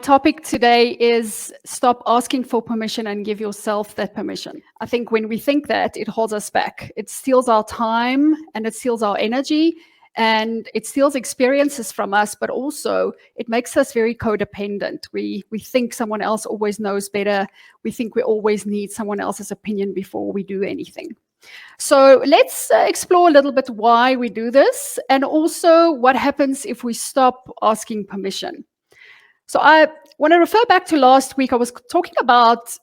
Topic today is stop asking for permission and give yourself that permission. I think when we think that, it holds us back. It steals our time and it steals our energy and it steals experiences from us, but also it makes us very codependent. We think someone else always knows better. We think we always need someone else's opinion before we do anything. So let's explore a little bit why we do this and also what happens if we stop asking permission. So I want to refer back to last week. I was talking about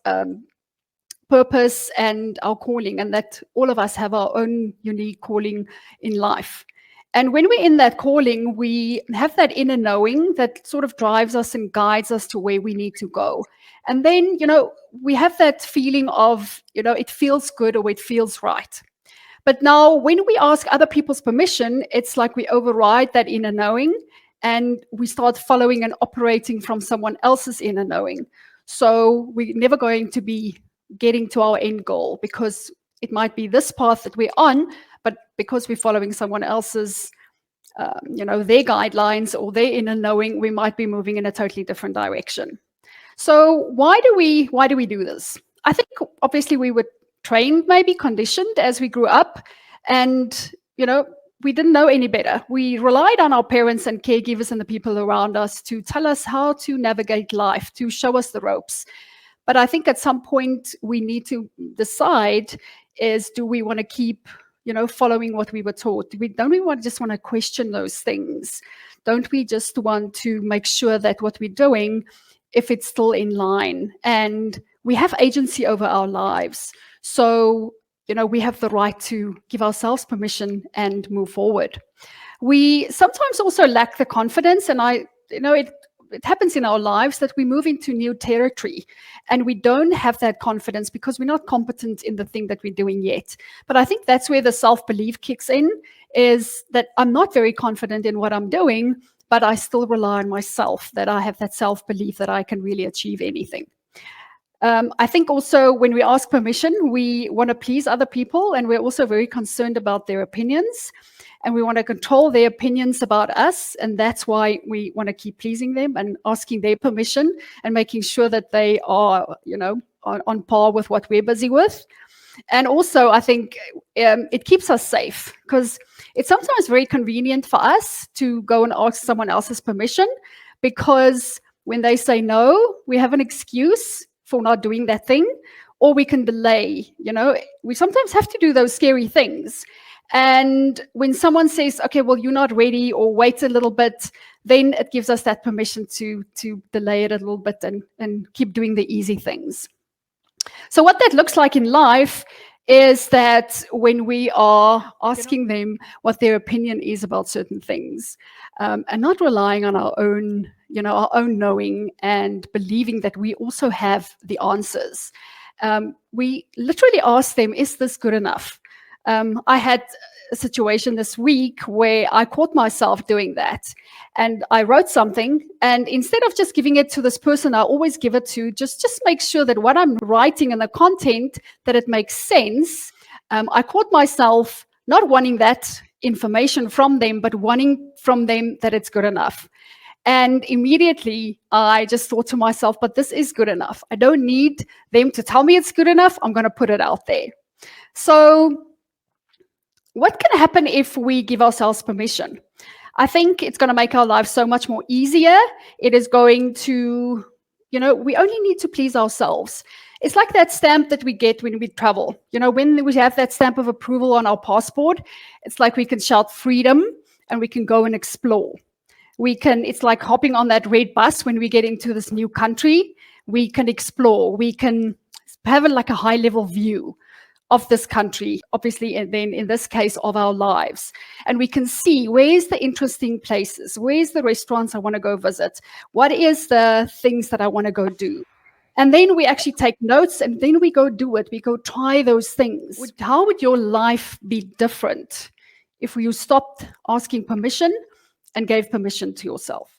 purpose and our calling, and that all of us have our own unique calling in life. And when we're in that calling, we have that inner knowing that sort of drives us and guides us to where we need to go. And then, we have that feeling of, it feels good or it feels right. But now when we ask other people's permission, it's like we override that inner knowing and we start following and operating from someone else's inner knowing. So we're never going to be getting to our end goal because it might be this path that we're on, but because we're following someone else's, their guidelines or their inner knowing, we might be moving in a totally different direction. So why do we do this? I think obviously we were trained, maybe conditioned as we grew up, and we didn't know any better. We relied on our parents and caregivers and the people around us to tell us how to navigate life, to show us the ropes. But I think at some point we need to decide do we want to keep, following what we were taught? Don't we just want to question those things? Don't we just want to make sure that what we're doing, if it's still in line, and we have agency over our lives? So we have the right to give ourselves permission and move forward. We sometimes also lack the confidence, and it happens in our lives that we move into new territory and we don't have that confidence because we're not competent in the thing that we're doing yet. But I think that's where the self-belief kicks in, is that I'm not very confident in what I'm doing, but I still rely on myself, that I have that self-belief that I can really achieve anything. I think also when we ask permission, we want to please other people, and we're also very concerned about their opinions, and we want to control their opinions about us, and that's why we want to keep pleasing them and asking their permission and making sure that they are, on par with what we're busy with. And also, I think it keeps us safe, because it's sometimes very convenient for us to go and ask someone else's permission, because when they say no, we have an excuse for not doing that thing, or we can delay. We sometimes have to do those scary things. And when someone says, okay, well, you're not ready, or wait a little bit, then it gives us that permission to delay it a little bit and keep doing the easy things. So what that looks like in life is that when we are asking them what their opinion is about certain things, and not relying on our own knowing and believing that we also have the answers, we literally ask them, is this good enough? I had a situation this week where I caught myself doing that, and I wrote something, and instead of just giving it to this person I always give it to, just make sure that what I'm writing and the content, that it makes sense. I caught myself not wanting that information from them, but wanting from them that it's good enough. And immediately I just thought to myself, but this is good enough. I don't need them to tell me it's good enough. I'm going to put it out there. So what can happen if we give ourselves permission? I think it's going to make our lives so much more easier. It is going to, we only need to please ourselves. It's like that stamp that we get when we travel. When we have that stamp of approval on our passport, it's like we can shout freedom and we can go and explore. It's like hopping on that red bus when we get into this new country. We can explore. We can have a high level view of this country, obviously, and then in this case of our lives. And we can see where's the interesting places, where's the restaurants I want to go visit, what is the things that I want to go do. And then we actually take notes, and then we go do it. We go try those things. How would your life be different if you stopped asking permission and gave permission to yourself?